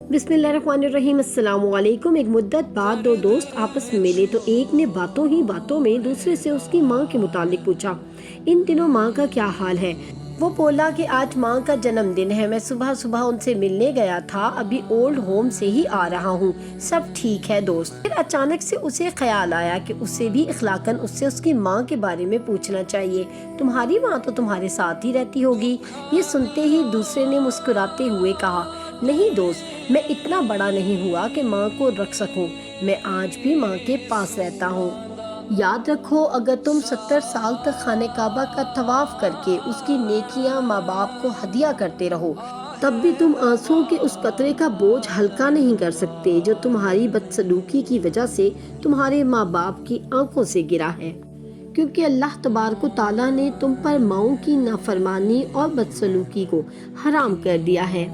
बिस्मिल्लाहिर्रहमानिर्रहीम। अस्सलामुअलैकुम। एक मुद्दत बाद दो दोस्त आपस में मिले तो एक ने बातों ही बातों में दूसरे से उसकी माँ के मुतालिक पूछा, इन दिनों माँ का क्या हाल है। वो बोला कि आज माँ का जन्मदिन है, मैं सुबह सुबह उनसे मिलने गया था, अभी ओल्ड होम से ही आ रहा हूँ, सब ठीक है दोस्त। फिर अचानक से उसे ख्याल आया कि उसे भी इखलाकन उससे उसकी माँ के बारे में पूछना चाहिए। तुम्हारी माँ तो तुम्हारे साथ ही रहती होगी। ये सुनते ही दूसरे ने मुस्कुराते हुए कहा, नहीं दोस्त, मैं इतना बड़ा नहीं हुआ कि माँ को रख सकूं, मैं आज भी माँ के पास रहता हूँ। याद रखो, अगर तुम 70 साल तक खाने काबा का तवाफ करके उसकी नेकियां माँ बाप को हदिया करते रहो, तब भी तुम आंसुओं के उस कतरे का बोझ हल्का नहीं कर सकते जो तुम्हारी बदसलूकी की वजह से तुम्हारे माँ बाप की आंखों से गिरा है। क्योंकि अल्लाह तबारक ताला ने तुम पर माओं की नाफरमानी और बदसलूकी को हराम कर दिया है।